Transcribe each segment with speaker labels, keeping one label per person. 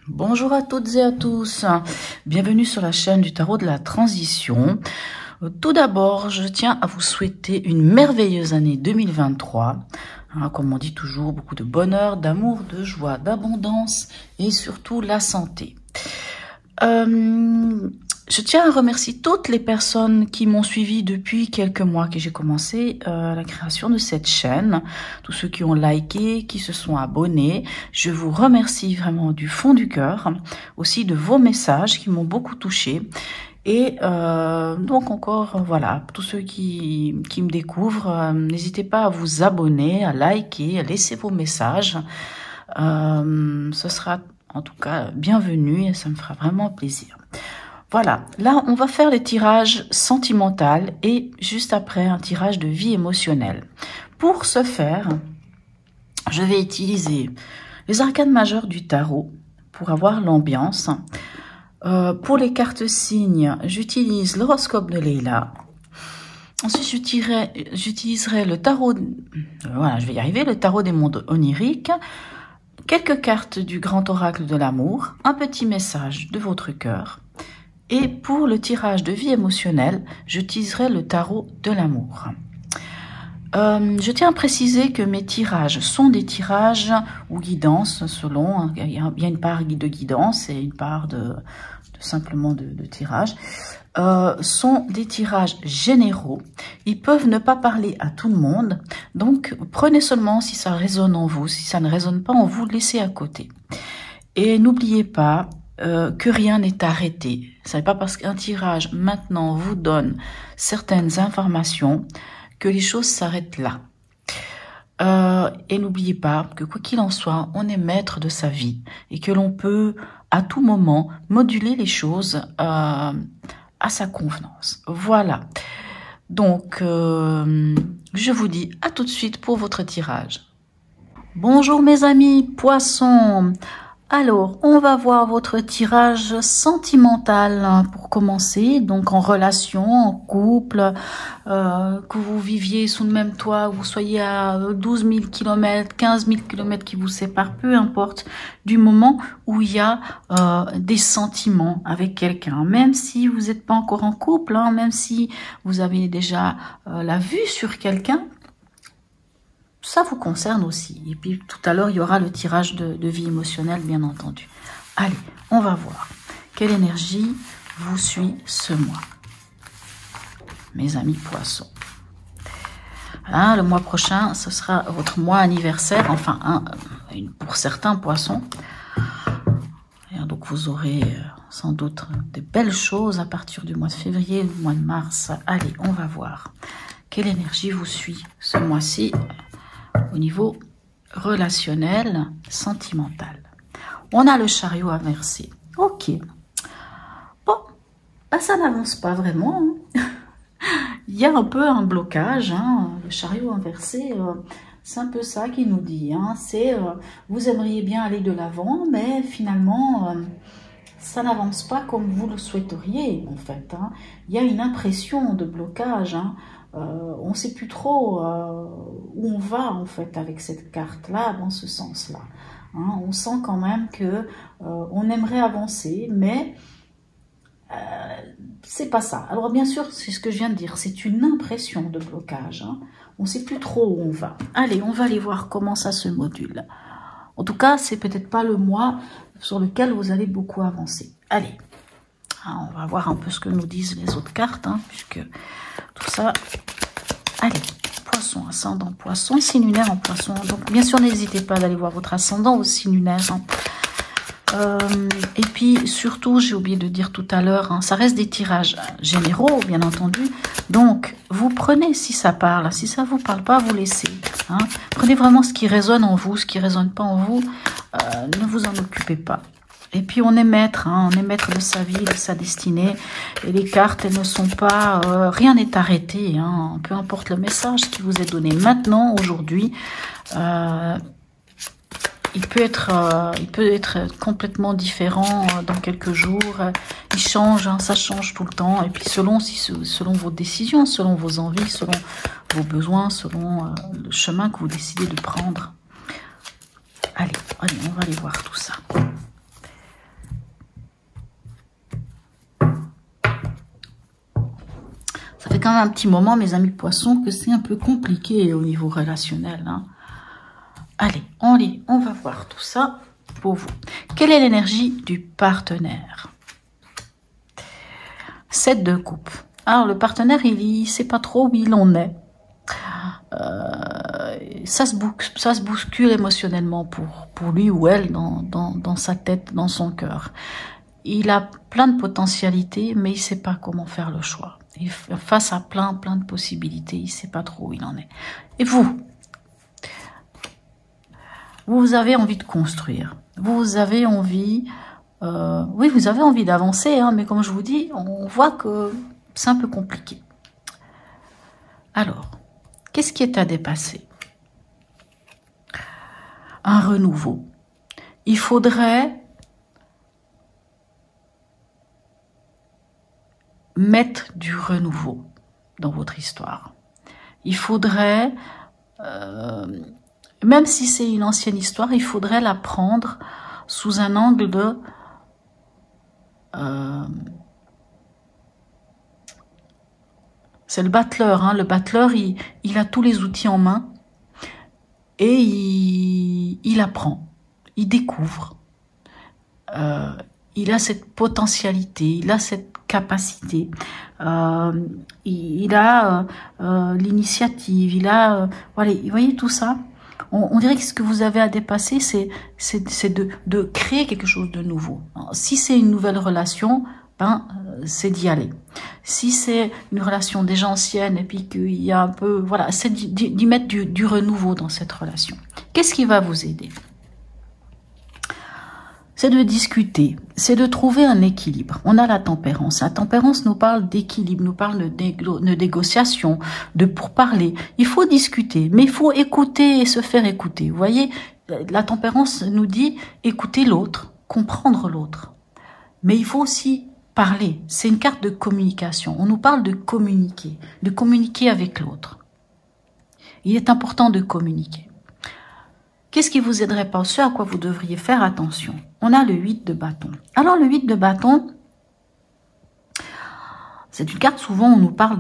Speaker 1: Bonjour à toutes et à tous, bienvenue sur la chaîne du tarot de la transition. Tout d'abord, je tiens à vous souhaiter une merveilleuse année 2023. Comme on dit toujours, beaucoup de bonheur, d'amour, de joie, d'abondance et surtout la santé. Je tiens à remercier toutes les personnes qui m'ont suivi depuis quelques mois que j'ai commencé la création de cette chaîne. Tous ceux qui ont liké, qui se sont abonnés. Je vous remercie vraiment du fond du cœur. Aussi de vos messages qui m'ont beaucoup touchée. Et donc encore, voilà, tous ceux qui me découvrent, n'hésitez pas à vous abonner, à liker, à laisser vos messages. Ce sera en tout cas bienvenu et ça me fera vraiment plaisir. Voilà, là on va faire le tirage sentimental et juste après un tirage de vie émotionnelle. Pour ce faire, je vais utiliser les arcanes majeures du tarot pour avoir l'ambiance. Pour les cartes signes, j'utilise l'horoscope de Leila. Ensuite, j'utiliserai le tarot, voilà, je vais y arriver, le tarot des mondes oniriques, quelques cartes du grand oracle de l'amour, un petit message de votre cœur. Et pour le tirage de vie émotionnelle, j'utiliserai le tarot de l'amour. Je tiens à préciser que mes tirages sont des tirages ou guidances selon, il y a une part de guidance et une part simplement de tirage. Sont des tirages généraux. Ils peuvent ne pas parler à tout le monde. Donc, prenez seulement si ça résonne en vous. Si ça ne résonne pas en vous, laissez à côté. Et n'oubliez pas que rien n'est arrêté. Ce n'est pas parce qu'un tirage maintenant vous donne certaines informations que les choses s'arrêtent là. Et n'oubliez pas que quoi qu'il en soit, on est maître de sa vie et que l'on peut à tout moment moduler les choses à sa convenance. Voilà. Donc, je vous dis à tout de suite pour votre tirage. Bonjour mes amis poissons. Alors, on va voir votre tirage sentimental pour commencer. Donc, en relation, en couple, que vous viviez sous le même toit, vous soyez à 12 000 km, 15 000 km qui vous séparent, peu importe, du moment où il y a des sentiments avec quelqu'un. Même si vous n'êtes pas encore en couple, hein, même si vous avez déjà la vue sur quelqu'un, ça vous concerne aussi. Et puis tout à l'heure, il y aura le tirage de vie émotionnelle, bien entendu. Allez, on va voir. Quelle énergie vous suit ce mois, mes amis poissons. Hein, le mois prochain, ce sera votre mois anniversaire. Enfin, pour certains poissons. Et donc vous aurez sans doute de belles choses à partir du mois de février, du mois de mars. Allez, on va voir. Quelle énergie vous suit ce mois-ci au niveau relationnel, sentimental. On a le chariot inversé. Ok. Bon, bah ça n'avance pas vraiment. Hein. Il y a un peu un blocage. Hein. Le chariot inversé, c'est un peu ça qui nous dit. Hein. C'est vous aimeriez bien aller de l'avant, mais finalement, ça n'avance pas comme vous le souhaiteriez, en fait. Hein. Il y a une impression de blocage. Hein. On ne sait plus trop où on va en fait avec cette carte-là, dans ce sens-là. Hein, on sent quand même que on aimerait avancer, mais c'est pas ça. Alors bien sûr, c'est ce que je viens de dire, c'est une impression de blocage. Hein. On ne sait plus trop où on va. Allez, on va aller voir comment ça se module. En tout cas, c'est peut-être pas le mois sur lequel vous allez beaucoup avancer. Allez, on va voir un peu ce que nous disent les autres cartes, hein, puisque tout ça. Allez, poisson, ascendant poisson, signe lunaire en poisson. Donc, bien sûr, n'hésitez pas d'aller voir votre ascendant au signe lunaire. Hein. Et puis, surtout, j'ai oublié de dire tout à l'heure, hein, ça reste des tirages généraux, bien entendu. Donc, vous prenez si ça parle. Si ça ne vous parle pas, vous laissez. Hein. Prenez vraiment ce qui résonne en vous, ce qui ne résonne pas en vous, ne vous en occupez pas. Et puis on est maître, hein, on est maître de sa vie, de sa destinée. Et les cartes, elles ne sont pas, rien n'est arrêté. Hein, peu importe le message qui vous est donné maintenant, aujourd'hui, il peut être complètement différent dans quelques jours. Il change, hein, ça change tout le temps. Et puis selon vos décisions, selon vos envies, selon vos besoins, selon le chemin que vous décidez de prendre. Allez, on va aller voir tout ça. quand même un petit moment, mes amis poissons, que c'est un peu compliqué au niveau relationnel. Hein. Allez, on va voir tout ça pour vous. Quelle est l'énergie du partenaire? 7 de coupe. Alors, le partenaire, il ne sait pas trop où il en est. Ça se bouscule émotionnellement pour lui ou elle dans sa tête, dans son cœur. Il a plein de potentialités, mais il sait pas comment faire le choix. Il est face à plein de possibilités, il sait pas trop où il en est. Et vous avez envie de construire, vous avez envie, oui, vous avez envie d'avancer, hein, mais comme je vous dis, on voit que c'est un peu compliqué. Alors, qu'est-ce qui est à dépasser? Un renouveau. Il faudrait mettre du renouveau dans votre histoire. Il faudrait, même si c'est une ancienne histoire, il faudrait la prendre sous un angle de c'est le battleur, hein. Le battleur, il a tous les outils en main et il apprend, il découvre. Il a cette potentialité, il a cette capacité, il a l'initiative, il a... voilà, vous voyez tout ça, on dirait que ce que vous avez à dépasser, c'est de créer quelque chose de nouveau. Alors, si c'est une nouvelle relation, ben, c'est d'y aller. Si c'est une relation déjà ancienne et puis qu'il y a un peu... voilà, c'est d'y mettre du renouveau dans cette relation. Qu'est-ce qui va vous aider ? C'est de discuter, c'est de trouver un équilibre. On a la tempérance. La tempérance nous parle d'équilibre, nous parle de négociation, de pourparler. Il faut discuter, mais il faut écouter et se faire écouter. Vous voyez, la tempérance nous dit écouter l'autre, comprendre l'autre. Mais il faut aussi parler. C'est une carte de communication. On nous parle de communiquer avec l'autre. Il est important de communiquer. Qu'est-ce qui vous aiderait pas? Ce à quoi vous devriez faire attention. On a le 8 de bâton. Alors le 8 de bâton, c'est une carte, souvent on nous parle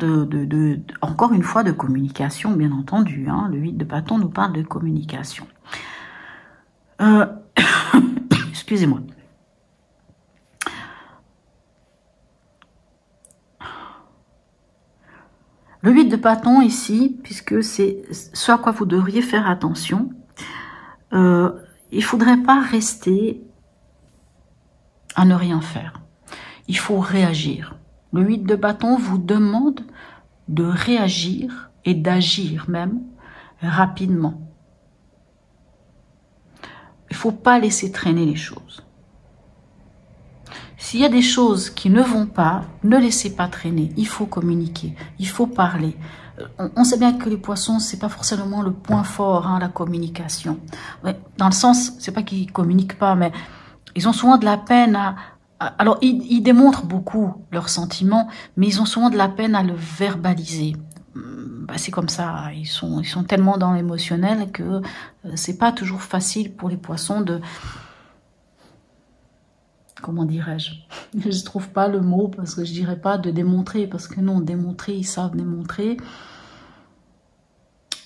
Speaker 1: encore une fois de communication, bien entendu. Hein. Le 8 de bâton nous parle de communication. Excusez-moi. Le 8 de bâton ici, puisque c'est ce à quoi vous devriez faire attention, il faudrait pas rester à ne rien faire. Il faut réagir. Le 8 de bâton vous demande de réagir et d'agir même rapidement. Il faut pas laisser traîner les choses. S'il y a des choses qui ne vont pas, ne laissez pas traîner. Il faut communiquer, il faut parler. On sait bien que les poissons, c'est pas forcément le point fort, hein, la communication. Ouais, dans le sens, c'est pas qu'ils communiquent pas, mais ils ont souvent de la peine alors, ils démontrent beaucoup leurs sentiments, mais ils ont souvent de la peine à le verbaliser. Bah, c'est comme ça, ils sont tellement dans l'émotionnel que c'est pas toujours facile pour les poissons de... Comment dirais-je? Je trouve pas le mot, parce que je dirais pas de démontrer, parce que non, démontrer, ils savent démontrer.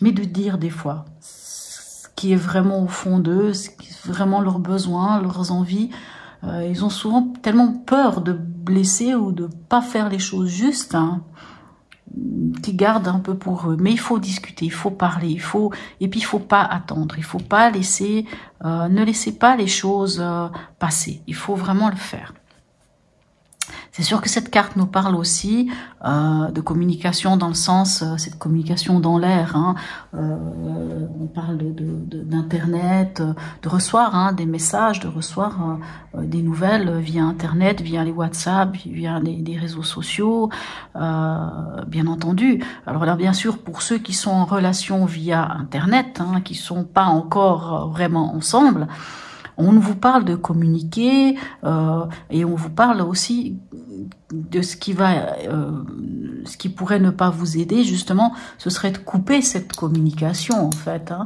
Speaker 1: Mais de dire des fois ce qui est vraiment au fond d'eux, ce qui est vraiment leurs besoins, leurs envies. Ils ont souvent tellement peur de blesser ou de pas faire les choses justes, hein, qu'ils gardent un peu pour eux. Mais il faut discuter, il faut parler, et puis il faut pas attendre, il faut pas laisser, ne laissez pas les choses passer. Il faut vraiment le faire. C'est sûr que cette carte nous parle aussi de communication dans le sens, cette communication dans l'air. Hein, on parle d'internet, de recevoir hein, des messages, de recevoir des nouvelles via internet, via les WhatsApp, via les réseaux sociaux, bien entendu. Alors là, bien sûr, pour ceux qui sont en relation via internet, hein, qui sont pas encore vraiment ensemble, on vous parle de communiquer et on vous parle aussi de ce qui pourrait ne pas vous aider, justement, ce serait de couper cette communication, en fait. Hein.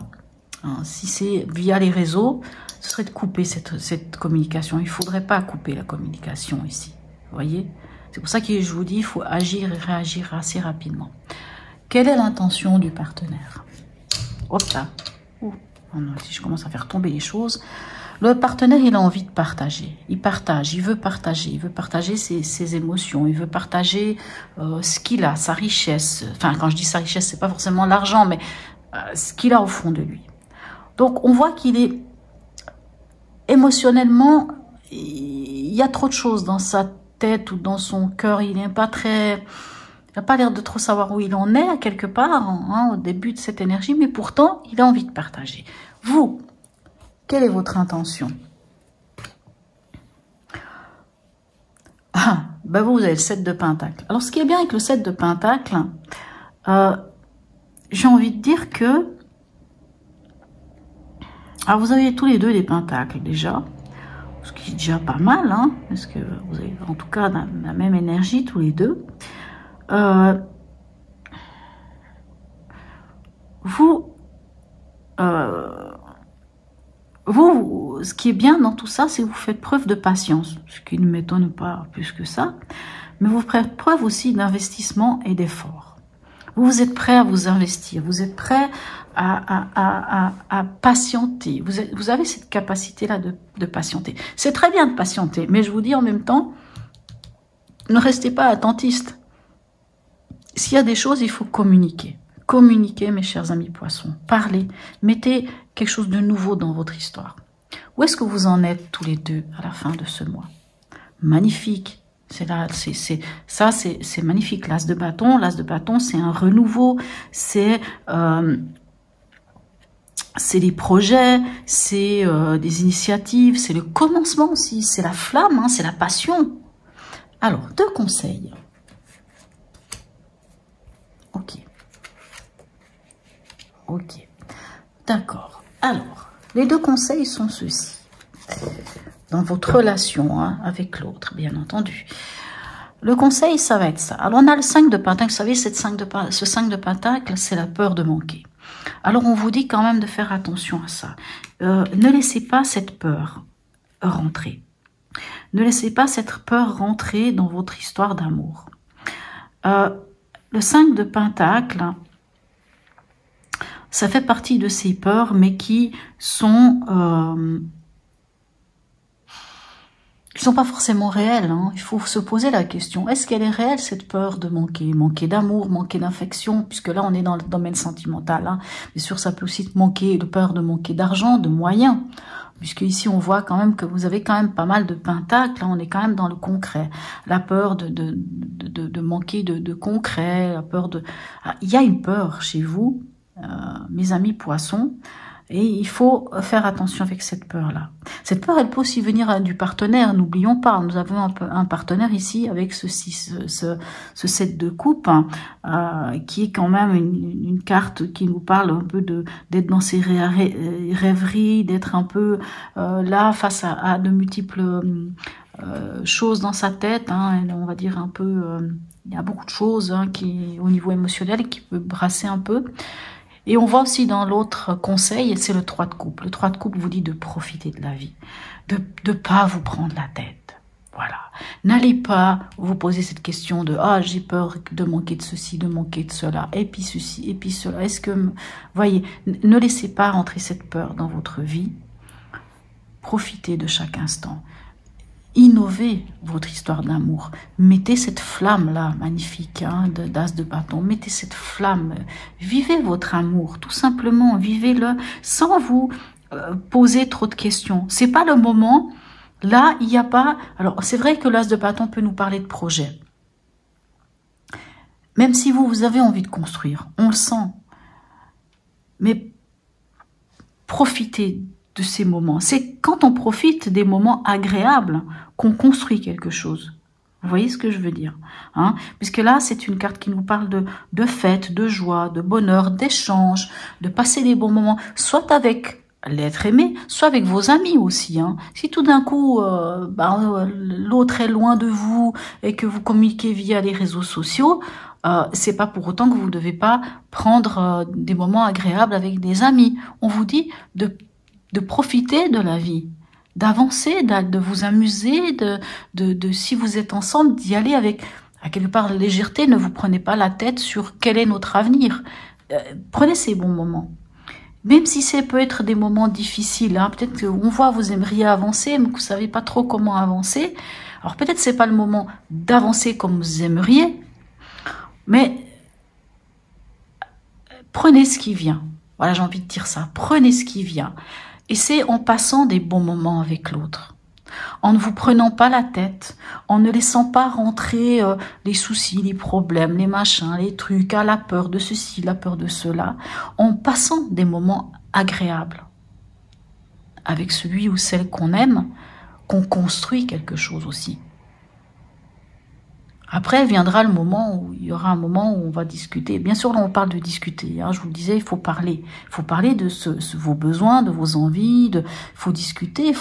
Speaker 1: Si c'est via les réseaux, ce serait de couper cette communication. Il ne faudrait pas couper la communication ici, vous voyez. C'est pour ça que je vous dis, il faut agir et réagir assez rapidement. Quelle est l'intention du partenaire? Hop là. Oh non, si je commence à faire tomber les choses. Le partenaire, il a envie de partager. Il partage, il veut partager ses émotions, il veut partager ce qu'il a, sa richesse. Enfin, quand je dis sa richesse, c'est pas forcément l'argent, mais ce qu'il a au fond de lui. Donc, on voit qu'il est émotionnellement, il y a trop de choses dans sa tête ou dans son cœur. Il n'est pas très... Il n'a pas l'air de trop savoir où il en est, à quelque part, hein, au début de cette énergie, mais pourtant, il a envie de partager. Vous, quelle est votre intention? Ah, ben vous avez le 7 de Pentacle. Alors, ce qui est bien avec le 7 de Pentacle, j'ai envie de dire que... Alors, vous avez tous les deux des Pentacles, déjà. Ce qui est déjà pas mal, hein, parce que vous avez en tout cas la même énergie, tous les deux. Vous, ce qui est bien dans tout ça, c'est que vous faites preuve de patience, ce qui ne m'étonne pas plus que ça, mais vous faites preuve aussi d'investissement et d'effort. Vous êtes prêt à vous investir, vous êtes prêt à patienter, vous avez cette capacité-là de patienter. C'est très bien de patienter, mais je vous dis en même temps, ne restez pas attentiste. S'il y a des choses, il faut communiquer. Communiquez, mes chers amis poissons. Parlez. Mettez quelque chose de nouveau dans votre histoire. Où est-ce que vous en êtes tous les deux à la fin de ce mois? Magnifique. C'est magnifique. L'as de bâton, c'est un renouveau. C'est des projets, c'est des initiatives, c'est le commencement aussi. C'est la flamme, hein, c'est la passion. Alors, 2 conseils. Ok, d'accord. Alors, les 2 conseils sont ceux-ci. Dans votre relation hein, avec l'autre, bien entendu. Le conseil, ça va être ça. Alors, on a le 5 de Pentacle. Vous savez, ce 5 de Pentacle, c'est la peur de manquer. Alors, on vous dit quand même de faire attention à ça. Ne laissez pas cette peur rentrer. Ne laissez pas cette peur rentrer dans votre histoire d'amour. Le 5 de Pentacle... ça fait partie de ces peurs, mais qui sont pas forcément réelles. Hein. Il faut se poser la question, est-ce qu'elle est réelle cette peur de manquer? Manquer d'amour, manquer d'affection, puisque là on est dans le domaine sentimental. Hein. Bien sûr, ça peut aussi manquer de peur de manquer d'argent, de moyens. Puisque ici on voit quand même que vous avez quand même pas mal de pentacles, là on est quand même dans le concret. La peur de manquer de concret, la peur de... Il y a une peur chez vous, mes amis poissons, et il faut faire attention avec cette peur-là. Cette peur, elle peut aussi venir du partenaire, n'oublions pas, nous avons un partenaire ici avec ce 7 de coupe, hein, qui est quand même une carte qui nous parle un peu d'être dans ses rêveries, d'être un peu là face à de multiples choses dans sa tête, hein, on va dire un peu, il y a beaucoup de choses hein, qui au niveau émotionnel qui peut brasser un peu. Et on voit aussi dans l'autre conseil, c'est le 3 de coupe. Le 3 de coupe vous dit de profiter de la vie, de pas vous prendre la tête. Voilà. N'allez pas vous poser cette question de « Ah, j'ai peur de manquer de ceci, de manquer de cela, et puis ceci, et puis cela. » Est-ce que... Voyez, ne laissez pas rentrer cette peur dans votre vie. Profitez de chaque instant. Innovez votre histoire d'amour. Mettez cette flamme-là, magnifique, hein, d'as de bâton. Mettez cette flamme. Vivez votre amour, tout simplement. Vivez-le sans vous poser trop de questions. C'est pas le moment. Là, il n'y a pas... Alors, c'est vrai que l'as de bâton peut nous parler de projet. Même si vous avez envie de construire, on le sent. Mais profitez de ces moments. C'est quand on profite des moments agréables qu'on construit quelque chose. Vous voyez ce que je veux dire, hein? Puisque là, c'est une carte qui nous parle de fête, de joie, de bonheur, d'échange, de passer des bons moments, soit avec l'être aimé, soit avec vos amis aussi. Hein. Si tout d'un coup, l'autre est loin de vous et que vous communiquez via les réseaux sociaux, c'est pas pour autant que vous ne devez pas prendre des moments agréables avec des amis. On vous dit de profiter de la vie, d'avancer, de vous amuser, si vous êtes ensemble, d'y aller avec, à quelque part, légèreté. Ne vous prenez pas la tête sur quel est notre avenir. Prenez ces bons moments. Même si ça peut être des moments difficiles, hein, peut-être qu'on voit vous aimeriez avancer, mais que vous savez pas trop comment avancer. Alors peut-être c'est pas le moment d'avancer comme vous aimeriez, mais prenez ce qui vient. Voilà, j'ai envie de dire ça. Prenez ce qui vient. Et c'est en passant des bons moments avec l'autre. En ne vous prenant pas la tête, en ne laissant pas rentrer les soucis, les problèmes, les machins, les trucs, la peur de ceci, la peur de cela, en passant des moments agréables avec celui ou celle qu'on aime, qu'on construit quelque chose aussi. Après viendra le moment où il y aura un moment où on va discuter. Bien sûr, là, on parle de discuter. Hein, je vous le disais, il faut parler. Il faut parler de vos besoins, de vos envies. Il faut discuter.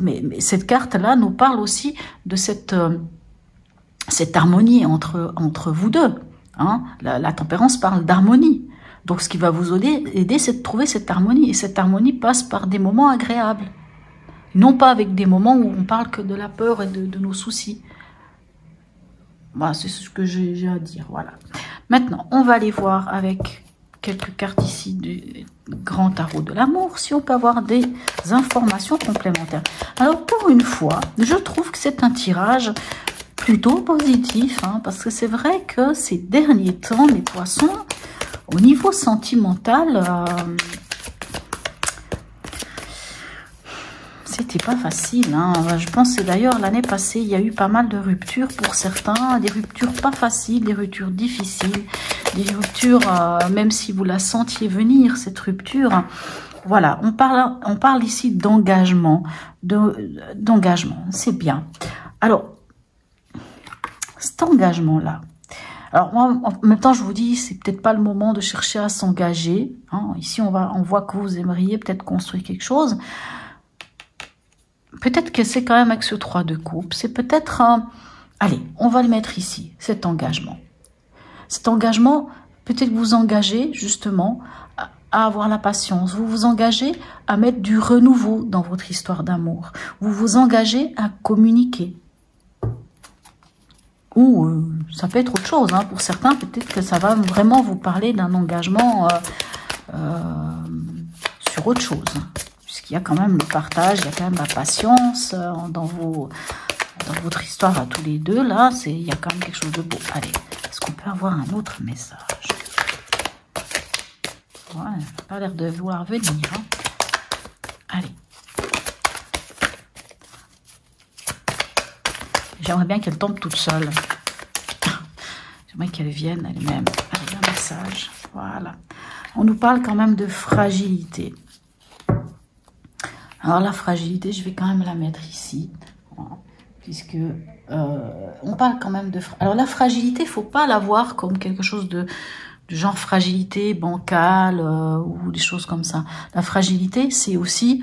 Speaker 1: Mais cette carte-là nous parle aussi de cette harmonie entre vous deux. Hein. La tempérance parle d'harmonie. Donc, ce qui va vous aider, c'est de trouver cette harmonie. Et cette harmonie passe par des moments agréables. Non pas avec des moments où on parle que de la peur et de nos soucis. Voilà, c'est ce que j'ai à dire. Voilà. Maintenant, on va aller voir avec quelques cartes ici du Grand Tarot de l'amour, si on peut avoir des informations complémentaires. Alors, pour une fois, je trouve que c'est un tirage plutôt positif, hein, parce que c'est vrai que ces derniers temps, les poissons, au niveau sentimental, c'était pas facile, hein. Je pense que d'ailleurs l'année passée, il y a eu pas mal de ruptures pour certains, des ruptures pas faciles, des ruptures difficiles, des ruptures, même si vous la sentiez venir, cette rupture. Voilà, on parle ici d'engagement, d'engagement, c'est bien. Alors, cet engagement-là, alors moi, en même temps, je vous dis, c'est peut-être pas le moment de chercher à s'engager. Hein. Ici, on voit que vous aimeriez peut-être construire quelque chose. Peut-être que c'est quand même avec ce 3 de coupe. C'est peut-être allez, on va le mettre ici, cet engagement. Cet engagement, peut-être vous engagez justement à avoir la patience. Vous vous engagez à mettre du renouveau dans votre histoire d'amour. Vous vous engagez à communiquer. Ou ça peut être autre chose. Hein. Pour certains, peut-être que ça va vraiment vous parler d'un engagement sur autre chose. Il y a quand même le partage, il y a quand même la patience dans votre histoire à tous les deux. Là, il y a quand même quelque chose de beau. Allez, est-ce qu'on peut avoir un autre message? Ouais, ça n'a pas l'air de vouloir venir. Hein. Allez. J'aimerais bien qu'elle tombe toute seule. J'aimerais qu'elle vienne elle-même. Allez, un message. Voilà. On nous parle quand même de fragilité. Alors la fragilité, je vais quand même la mettre ici, puisque on parle quand même de... Alors la fragilité, il ne faut pas la voir comme quelque chose de genre fragilité bancale ou des choses comme ça. La fragilité, c'est aussi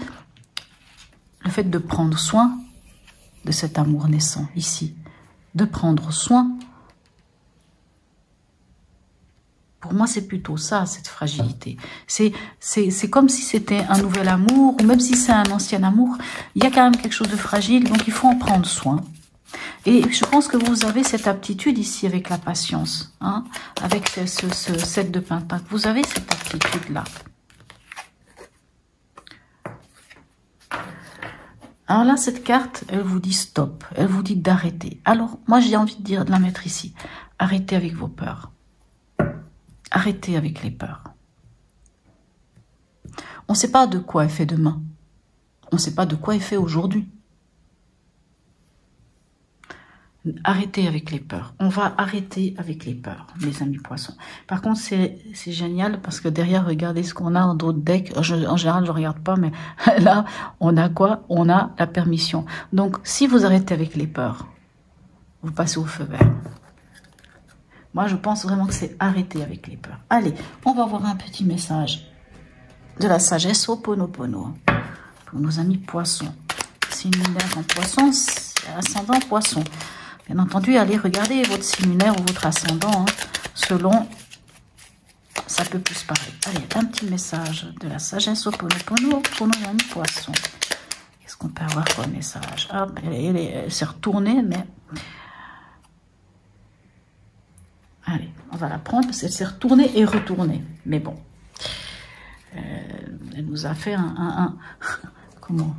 Speaker 1: le fait de prendre soin de cet amour naissant ici, de prendre soin. Pour moi, c'est plutôt ça, cette fragilité. C'est comme si c'était un nouvel amour, ou même si c'est un ancien amour, il y a quand même quelque chose de fragile, donc il faut en prendre soin. Et je pense que vous avez cette aptitude ici avec la patience, hein, avec ce 7 de Pentacle. Vous avez cette aptitude-là. Alors là, cette carte, elle vous dit stop, elle vous dit d'arrêter. Alors, moi, j'ai envie de la mettre ici. Arrêtez avec vos peurs. Arrêtez avec les peurs. On ne sait pas de quoi est fait demain. On ne sait pas de quoi est fait aujourd'hui. Arrêtez avec les peurs. On va arrêter avec les peurs, mes amis poissons. Par contre, c'est génial parce que derrière, regardez ce qu'on a dans d'autres decks. En général, je ne regarde pas, mais là, on a quoi? On a la permission. Donc, si vous arrêtez avec les peurs, vous passez au feu vert. Moi, je pense vraiment que c'est arrêter avec les peurs. Allez, on va voir un petit message de la sagesse Ho'oponopono pour nos amis poissons. Signe lunaire en poisson, ascendant poisson. Bien entendu, allez regarder votre signe lunaire ou votre ascendant, hein, selon, ça peut plus parler. Allez, un petit message de la sagesse Ho'oponopono pour nos amis poissons. Qu'est-ce qu'on peut avoir comme message? Ah, elle s'est retournée, mais... Allez, on va la prendre parce qu'elle s'est retournée et retournée. Mais bon. Elle nous a fait comment?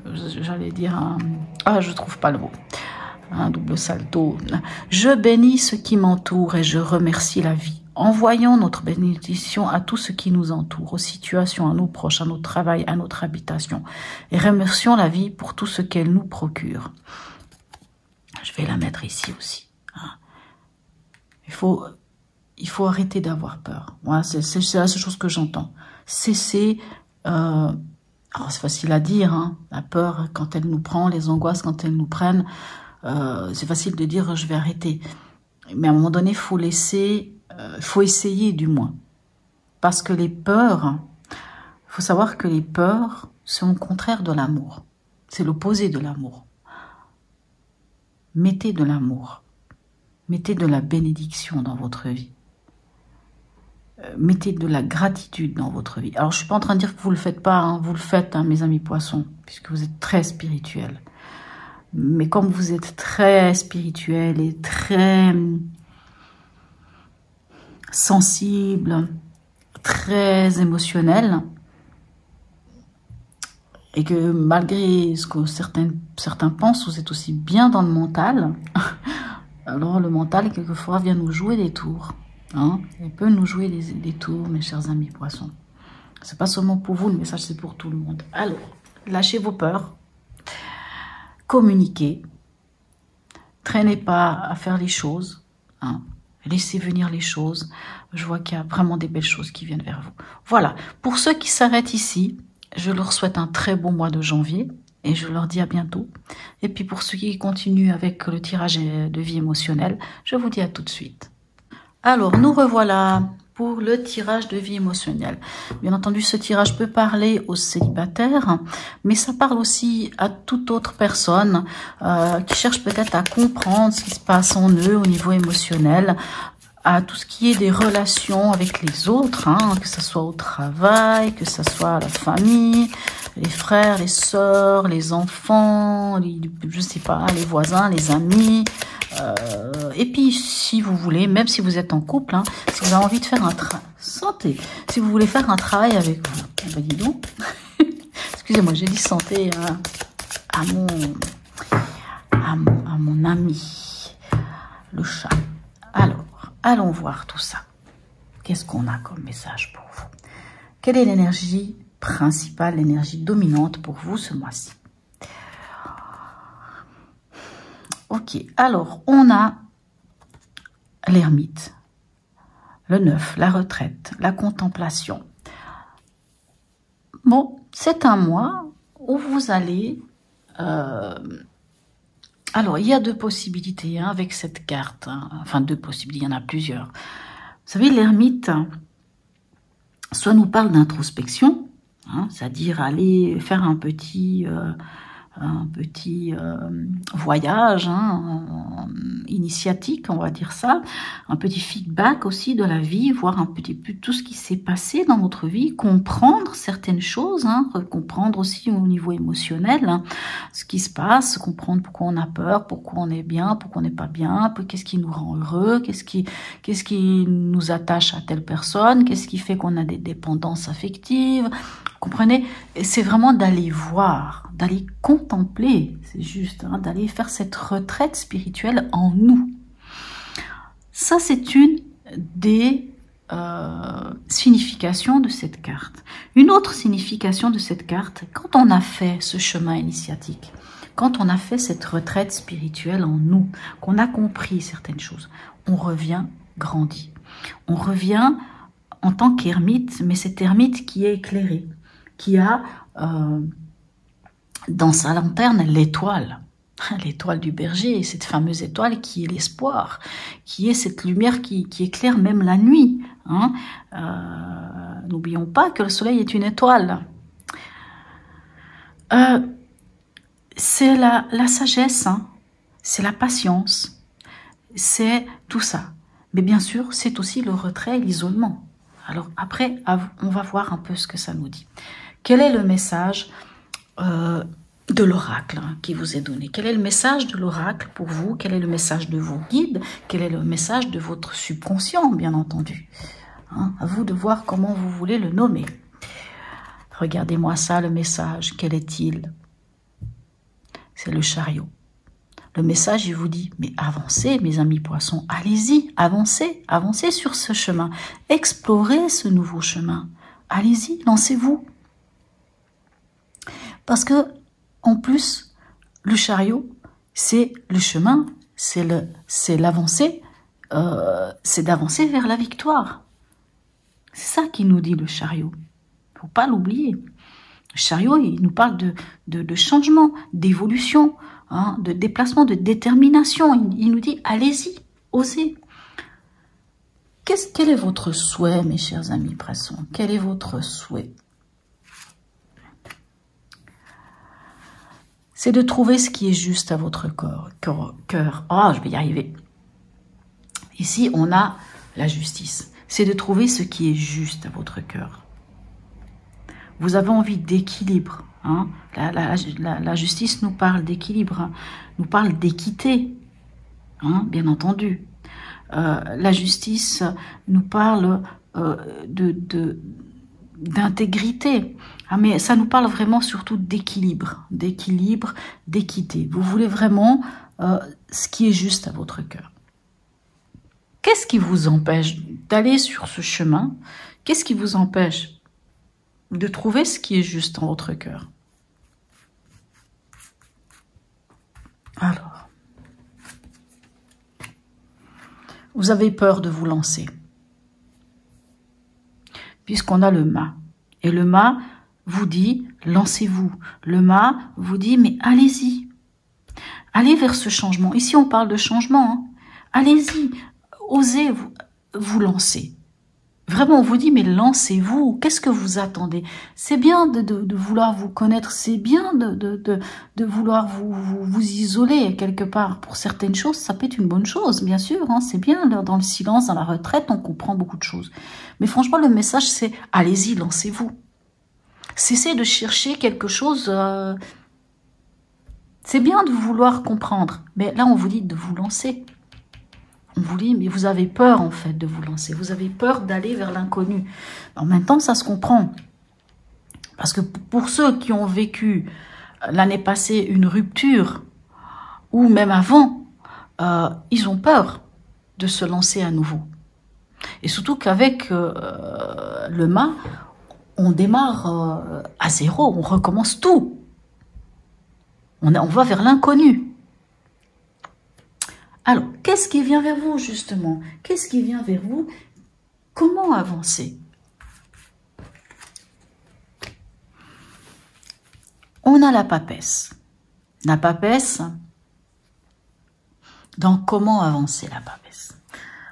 Speaker 1: J'allais dire un... Ah, je trouve pas le mot. Un double salto. Je bénis ce qui m'entoure et je remercie la vie. Envoyons notre bénédiction à tout ce qui nous entoure, aux situations, à nos proches, à notre travail, à notre habitation. Et remercions la vie pour tout ce qu'elle nous procure. Je vais la mettre ici aussi. Il faut arrêter d'avoir peur. Moi, c'est la seule chose que j'entends. Cesser... c'est facile à dire, hein, la peur quand elle nous prend, les angoisses quand elles nous prennent. C'est facile de dire je vais arrêter. Mais à un moment donné, il faut laisser... faut essayer du moins. Parce que les peurs, il faut savoir que les peurs sont le contraire de l'amour. C'est l'opposé de l'amour. Mettez de l'amour. Mettez de la bénédiction dans votre vie. Mettez de la gratitude dans votre vie. Alors, je ne suis pas en train de dire que vous ne le faites pas. Hein, vous le faites, hein, mes amis poissons, puisque vous êtes très spirituels. Mais comme vous êtes très spirituels et très... sensible, très émotionnel, et que malgré ce que certains pensent, vous êtes aussi bien dans le mental, alors le mental, quelquefois, vient nous jouer des tours. Hein, il peut nous jouer des tours, mes chers amis poissons. C'est pas seulement pour vous, le message, c'est pour tout le monde. Alors, lâchez vos peurs, communiquez, traînez pas à faire les choses, hein. Laissez venir les choses. Je vois qu'il y a vraiment des belles choses qui viennent vers vous. Voilà. Pour ceux qui s'arrêtent ici, je leur souhaite un très bon mois de janvier et je leur dis à bientôt. Et puis pour ceux qui continuent avec le tirage de vie émotionnelle, je vous dis à tout de suite. Alors, nous revoilà pour le tirage de vie émotionnelle. Bien entendu, ce tirage peut parler aux célibataires, mais ça parle aussi à toute autre personne qui cherche peut-être à comprendre ce qui se passe en eux au niveau émotionnel, à tout ce qui est des relations avec les autres, hein, que ce soit au travail, que ce soit la famille, les frères, les sœurs, les enfants, je sais pas, les voisins, les amis. Et puis, si vous voulez, même si vous êtes en couple, hein, si vous avez envie de faire un travail, santé, si vous voulez faire un travail avec vous, eh ben dis donc, excusez-moi, j'ai dit santé à mon ami, le chat. Alors, allons voir tout ça. Qu'est-ce qu'on a comme message pour vous? Quelle est l'énergie principale, l'énergie dominante pour vous ce mois-ci? Ok, alors on a l'ermite, le 9, la retraite, la contemplation. Bon, c'est un mois où vous allez... alors, il y a deux possibilités hein, avec cette carte. Hein. Enfin, deux possibilités, il y en a plusieurs. Vous savez, l'ermite, soit nous parle d'introspection, hein, c'est-à-dire aller faire un petit voyage hein, initiatique, on va dire ça, un petit feedback aussi de la vie, voir un petit peu tout ce qui s'est passé dans notre vie, comprendre certaines choses, hein, comprendre aussi au niveau émotionnel hein, ce qui se passe, comprendre pourquoi on a peur, pourquoi on est bien, pourquoi on n'est pas bien, qu'est-ce qui nous rend heureux, qu'est-ce qui nous attache à telle personne, qu'est-ce qui fait qu'on a des dépendances affectives. Comprenez, c'est vraiment d'aller voir, d'aller contempler, c'est juste, hein, d'aller faire cette retraite spirituelle en nous. Ça, c'est une des significations de cette carte. Une autre signification de cette carte, quand on a fait ce chemin initiatique, quand on a fait cette retraite spirituelle en nous, qu'on a compris certaines choses, on revient grandi. On revient en tant qu'ermite, mais cet ermite qui est éclairé, qui a dans sa lanterne l'étoile du berger, cette fameuse étoile qui est l'espoir, qui est cette lumière qui éclaire même la nuit. Hein. N'oublions pas que le soleil est une étoile. C'est la sagesse, hein. C'est la patience, c'est tout ça. Mais bien sûr, c'est aussi le retrait et l'isolement. Alors après, on va voir un peu ce que ça nous dit. Quel est le message de l'oracle qui vous est donné. Quel est le message de l'oracle pour vous? Quel est le message de vos guides? Quel est le message de votre subconscient, bien entendu? À vous de voir comment vous voulez le nommer. Regardez-moi ça, le message. Quel est-il? C'est le chariot. Le message, il vous dit, mais avancez, mes amis poissons, allez-y, avancez, avancez sur ce chemin. Explorez ce nouveau chemin. Allez-y, lancez-vous. Parce que, en plus, le chariot, c'est le chemin, c'est l'avancée, c'est d'avancer vers la victoire. C'est ça qui nous dit le chariot. Il ne faut pas l'oublier. Le chariot, il nous parle de changement, d'évolution, hein, de déplacement, de détermination. Il nous dit, allez-y, osez. Quel est votre souhait, mes chers amis poissons? Quel est votre souhait? C'est de trouver ce qui est juste à votre cœur. Oh, je vais y arriver. Ici, on a la justice. C'est de trouver ce qui est juste à votre cœur. Vous avez envie d'équilibre. Hein? La justice nous parle d'équilibre, hein? Nous parle d'équité, hein? Bien entendu. La justice nous parle d'intégrité. Ah, mais ça nous parle vraiment surtout d'équilibre, d'équité. Vous voulez vraiment ce qui est juste à votre cœur. Qu'est-ce qui vous empêche d'aller sur ce chemin? Qu'est-ce qui vous empêche de trouver ce qui est juste en votre cœur? Alors, vous avez peur de vous lancer, puisqu'on a le mât. Et le mât vous dit, lancez-vous. Le mât vous dit, mais allez-y. Allez vers ce changement. Ici, on parle de changement. Hein. Allez-y. Osez vous lancer. Vraiment, on vous dit, mais lancez-vous. Qu'est-ce que vous attendez? C'est bien de vouloir vous connaître. C'est bien de vouloir vous isoler quelque part. Pour certaines choses, ça peut être une bonne chose, bien sûr. Hein. C'est bien, dans le silence, dans la retraite, on comprend beaucoup de choses. Mais franchement, le message, c'est allez-y, lancez-vous. Cessez de chercher quelque chose. C'est bien de vouloir comprendre. Mais là, on vous dit de vous lancer. On vous dit, mais vous avez peur en fait de vous lancer. Vous avez peur d'aller vers l'inconnu. En même temps, ça se comprend. Parce que pour ceux qui ont vécu l'année passée une rupture, ou même avant, ils ont peur de se lancer à nouveau. Et surtout qu'avec le mât, on démarre à zéro, on recommence tout. On va vers l'inconnu. Alors, qu'est-ce qui vient vers vous, justement? Qu'est-ce qui vient vers vous? Comment avancer? On a la papesse. La papesse, dans comment avancer la papesse?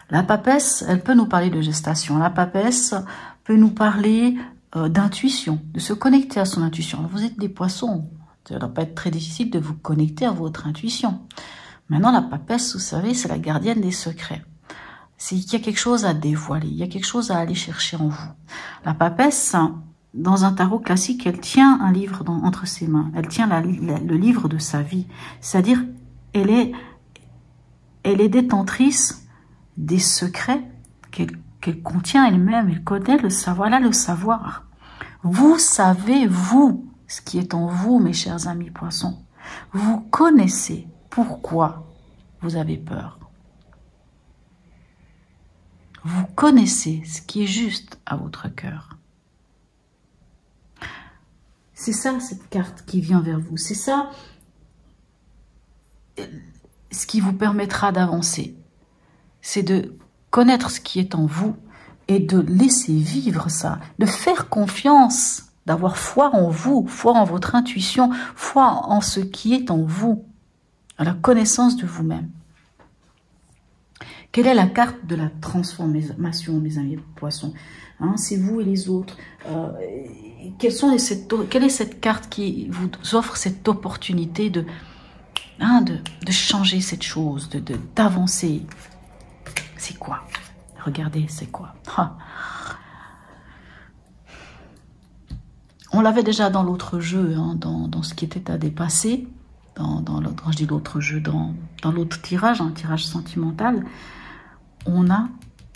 Speaker 1: La papesse, elle peut nous parler de gestation. La papesse peut nous parler d'intuition, de se connecter à son intuition. Alors, vous êtes des poissons, ça ne doit pas être très difficile de vous connecter à votre intuition. Maintenant, la papesse, vous savez, c'est la gardienne des secrets. Il y a quelque chose à dévoiler, il y a quelque chose à aller chercher en vous. La papesse, dans un tarot classique, elle tient un livre entre ses mains. Elle tient le livre de sa vie. C'est-à-dire, elle est détentrice des secrets qu'elle contient elle-même. Elle connaît le savoir. Elle a le savoir. Vous savez, vous, ce qui est en vous, mes chers amis poissons. Vous connaissez pourquoi vous avez peur. Vous connaissez ce qui est juste à votre cœur. C'est ça, cette carte qui vient vers vous. C'est ça ce qui vous permettra d'avancer. C'est de connaître ce qui est en vous et de laisser vivre ça, de faire confiance, d'avoir foi en vous, foi en votre intuition, foi en ce qui est en vous, à la connaissance de vous-même. Quelle est la carte de la transformation, mes amis poissons? Hein, c'est vous et les autres. Quelle est cette carte qui vous offre cette opportunité de changer cette chose, d'avancer? C'est quoi? Regardez, c'est quoi? On l'avait déjà dans l'autre jeu, hein, dans ce qui était à dépasser, quand je dis l'autre jeu, dans l'autre tirage, un tirage sentimental, on a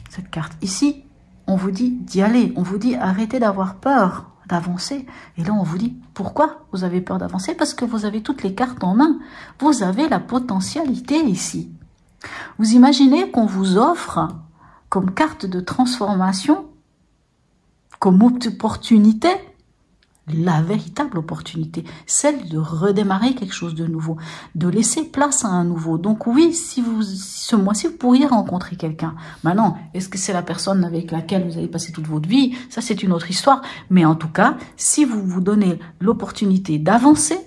Speaker 1: cette carte. Ici, on vous dit d'y aller, on vous dit arrêtez d'avoir peur d'avancer. Et là, on vous dit pourquoi vous avez peur d'avancer? Parce que vous avez toutes les cartes en main. Vous avez la potentialité ici. Vous imaginez qu'on vous offre comme carte de transformation, comme opportunité, la véritable opportunité, celle de redémarrer quelque chose de nouveau, de laisser place à un nouveau. Donc oui, ce mois-ci, vous pourriez rencontrer quelqu'un. Maintenant, est-ce que c'est la personne avec laquelle vous allez passer toute votre vie? Ça, c'est une autre histoire. Mais en tout cas, si vous vous donnez l'opportunité d'avancer,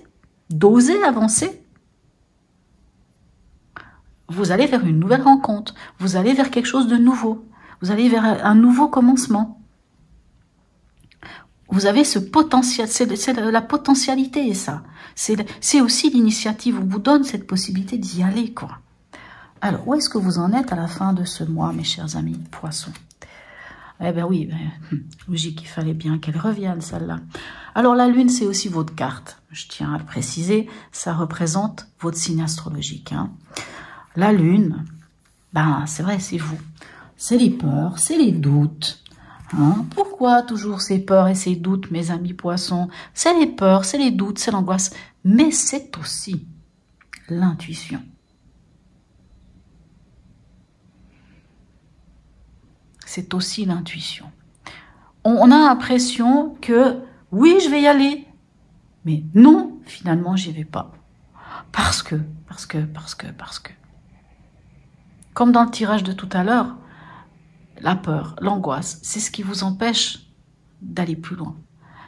Speaker 1: d'oser avancer, vous allez vers une nouvelle rencontre. Vous allez vers quelque chose de nouveau. Vous allez vers un nouveau commencement. Vous avez ce potentiel, c'est la potentialité, ça. C'est aussi l'initiative. On vous donne cette possibilité d'y aller, quoi. Alors, où est-ce que vous en êtes à la fin de ce mois, mes chers amis poissons? Eh bien oui, logique, il fallait bien qu'elle revienne, celle-là. Alors, la lune, c'est aussi votre carte. Je tiens à le préciser, ça représente votre signe astrologique, hein. La lune, ben, c'est vrai, c'est vous. C'est les peurs, c'est les doutes. Hein? Pourquoi toujours ces peurs et ces doutes, mes amis poissons? C'est les peurs, c'est les doutes, c'est l'angoisse. Mais c'est aussi l'intuition. C'est aussi l'intuition. On a l'impression que, oui, je vais y aller. Mais non, finalement, j'y vais pas. Parce que. Comme dans le tirage de tout à l'heure, la peur, l'angoisse, c'est ce qui vous empêche d'aller plus loin.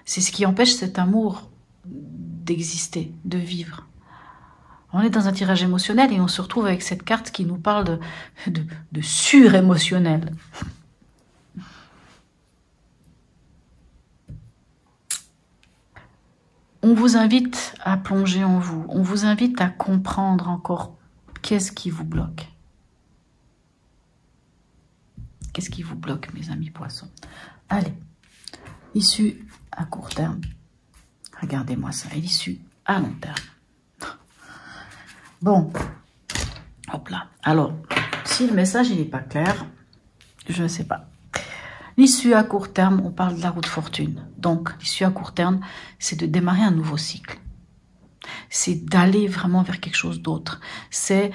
Speaker 1: C'est ce qui empêche cet amour d'exister, de vivre. On est dans un tirage émotionnel et on se retrouve avec cette carte qui nous parle de surémotionnel. On vous invite à plonger en vous. On vous invite à comprendre encore qu'est-ce qui vous bloque. Qu'est-ce qui vous bloque, mes amis poissons? Allez, issue à court terme. Regardez-moi ça, et l'issue à long terme. Bon, hop là. Alors, si le message n'est pas clair, je ne sais pas. L'issue à court terme, on parle de la route fortune. Donc, l'issue à court terme, c'est de démarrer un nouveau cycle. C'est d'aller vraiment vers quelque chose d'autre. C'est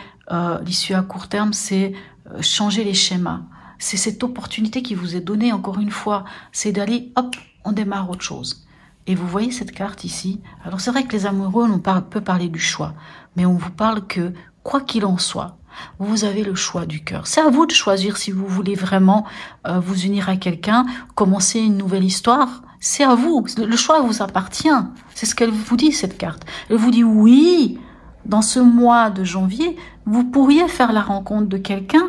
Speaker 1: l'issue à court terme, c'est changer les schémas. C'est cette opportunité qui vous est donnée, encore une fois, c'est d'aller, hop, on démarre autre chose. Et vous voyez cette carte ici. Alors c'est vrai que les amoureux, on peut parler du choix, mais on vous parle que, quoi qu'il en soit, vous avez le choix du cœur. C'est à vous de choisir si vous voulez vraiment vous unir à quelqu'un, commencer une nouvelle histoire. C'est à vous, le choix vous appartient. C'est ce qu'elle vous dit, cette carte. Elle vous dit oui, dans ce mois de janvier, vous pourriez faire la rencontre de quelqu'un.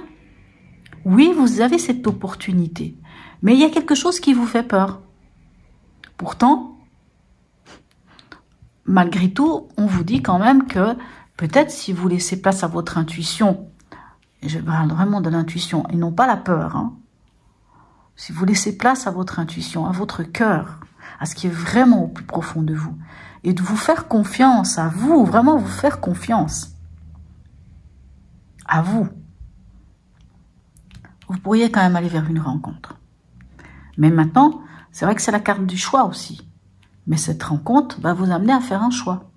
Speaker 1: Oui, vous avez cette opportunité, mais il y a quelque chose qui vous fait peur. Pourtant, malgré tout, on vous dit quand même que peut-être si vous laissez place à votre intuition, et je parle vraiment de l'intuition et non pas la peur, hein, si vous laissez place à votre intuition, à votre cœur, à ce qui est vraiment au plus profond de vous, et de vous faire confiance à vous, vraiment vous faire confiance à vous, vous pourriez quand même aller vers une rencontre. Mais maintenant, c'est vrai que c'est la carte du choix aussi. Mais cette rencontre va vous amener à faire un choix.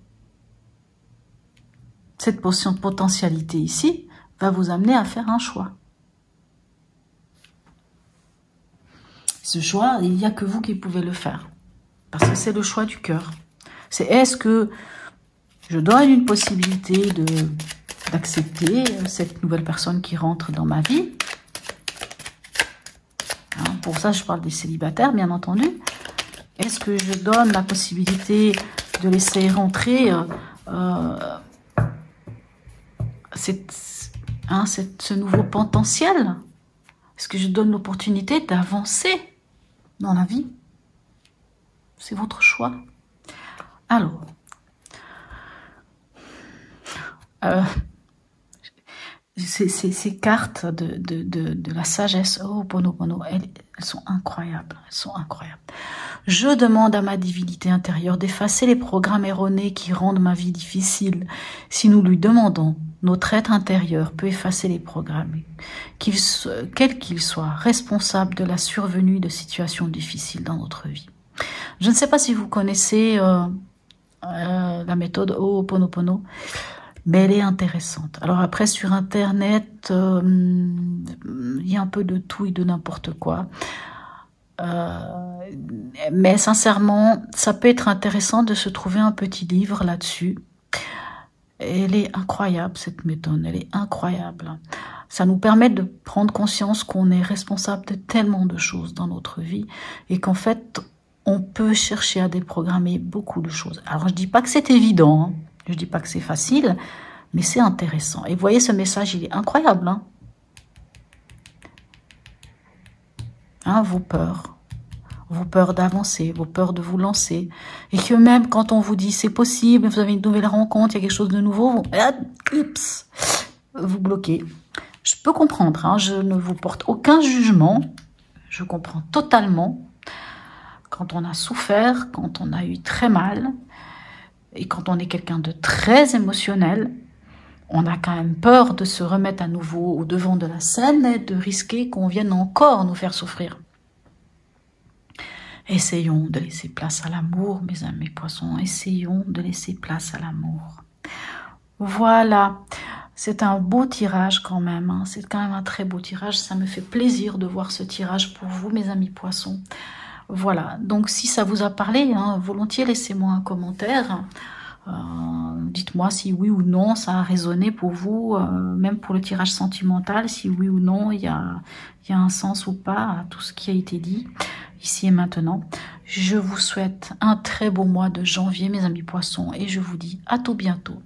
Speaker 1: Cette potentialité ici va vous amener à faire un choix. Ce choix, il n'y a que vous qui pouvez le faire. Parce que c'est le choix du cœur. C'est est-ce que je donne une possibilité d'accepter cette nouvelle personne qui rentre dans ma vie? Pour ça, je parle des célibataires, bien entendu. Est-ce que je donne la possibilité de laisser rentrer ce nouveau potentiel? Est-ce que je donne l'opportunité d'avancer dans la vie? C'est votre choix. Alors, ces cartes de la sagesse, oh, Bono, elles sont incroyables. Elles sont incroyables. Je demande à ma divinité intérieure d'effacer les programmes erronés qui rendent ma vie difficile. Si nous lui demandons, notre être intérieur peut effacer les programmes, quels qu'ils soient, responsables de la survenue de situations difficiles dans notre vie. Je ne sais pas si vous connaissez la méthode Ho'oponopono, mais elle est intéressante. Alors après, sur Internet, il y a un peu de tout et de n'importe quoi. Mais sincèrement, ça peut être intéressant de se trouver un petit livre là-dessus. Elle est incroyable, cette méthode, elle est incroyable. Ça nous permet de prendre conscience qu'on est responsable de tellement de choses dans notre vie et qu'en fait, on peut chercher à déprogrammer beaucoup de choses. Alors, je dis pas que c'est évident, hein. Je dis pas que c'est facile, mais c'est intéressant. Et vous voyez, ce message, il est incroyable, hein. Vos peurs d'avancer, vos peurs de vous lancer. Et que même quand on vous dit c'est possible, vous avez une nouvelle rencontre, il y a quelque chose de nouveau, vous bloquez. Je peux comprendre, hein, je ne vous porte aucun jugement. Je comprends totalement. Quand on a souffert, quand on a eu très mal, et quand on est quelqu'un de très émotionnel, on a quand même peur de se remettre à nouveau au devant de la scène et de risquer qu'on vienne encore nous faire souffrir. Essayons de laisser place à l'amour, mes amis poissons. Essayons de laisser place à l'amour. Voilà. C'est un beau tirage quand même. Hein. C'est quand même un très beau tirage. Ça me fait plaisir de voir ce tirage pour vous, mes amis poissons. Voilà. Donc, si ça vous a parlé, hein, volontiers, laissez-moi un commentaire. Dites-moi si oui ou non ça a résonné pour vous, même pour le tirage sentimental, si oui ou non il y a un sens ou pas à tout ce qui a été dit ici et maintenant. Je vous souhaite un très beau mois de janvier, mes amis poissons, et je vous dis à tout bientôt.